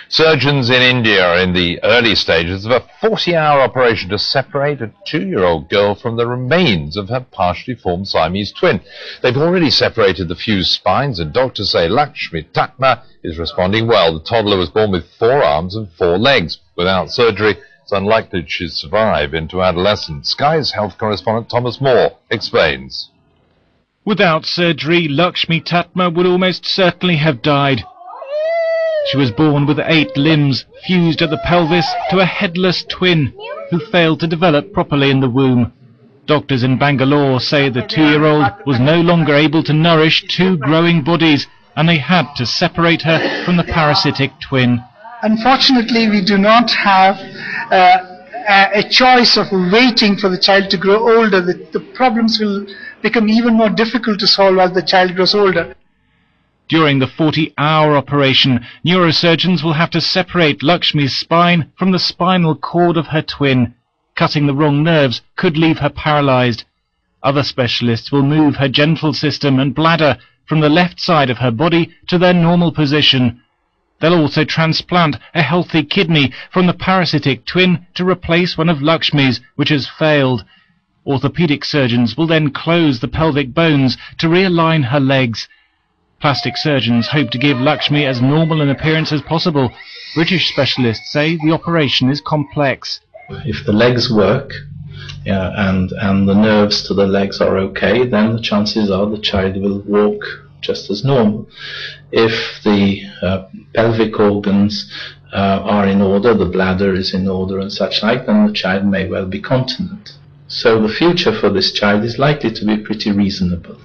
Surgeons in India are in the early stages of a 40-hour operation to separate a 2-year-old girl from the remains of her partially formed Siamese twin. They've already separated the fused spines, and doctors say Lakshmi Tatma is responding well. The toddler was born with 4 arms and 4 legs. Without surgery, it's unlikely she'd survive into adolescence. Sky's health correspondent Thomas Moore explains. Without surgery, Lakshmi Tatma would almost certainly have died. She was born with 8 limbs, fused at the pelvis to a headless twin who failed to develop properly in the womb. Doctors in Bangalore say the 2-year-old was no longer able to nourish 2 growing bodies, and they had to separate her from the parasitic twin. Unfortunately, we do not have a choice of waiting for the child to grow older. The problems will become even more difficult to solve as the child grows older. During the 40-hour operation, neurosurgeons will have to separate Lakshmi's spine from the spinal cord of her twin. Cutting the wrong nerves could leave her paralyzed. Other specialists will move her genital system and bladder from the left side of her body to their normal position. They'll also transplant a healthy kidney from the parasitic twin to replace one of Lakshmi's, which has failed. Orthopedic surgeons will then close the pelvic bones to realign her legs. Plastic surgeons hope to give Lakshmi as normal an appearance as possible. British specialists say the operation is complex. If the legs work and the nerves to the legs are okay, then the chances are the child will walk just as normal. If the pelvic organs are in order, the bladder is in order and such like, then the child may well be continent. So the future for this child is likely to be pretty reasonable.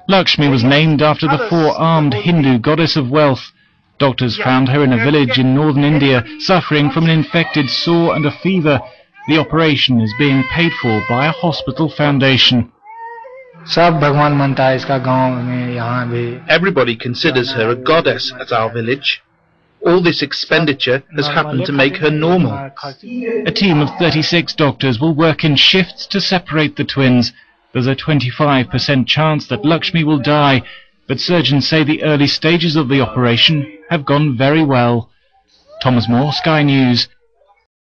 Lakshmi was named after the 4-armed Hindu goddess of wealth. Doctors found her in a village in northern India, suffering from an infected sore and a fever. The operation is being paid for by a hospital foundation. Everybody considers her a goddess at our village. All this expenditure has happened to make her normal. A team of 36 doctors will work in shifts to separate the twins. There's a 25% chance that Lakshmi will die, but surgeons say the early stages of the operation have gone very well. Thomas Moore, Sky News.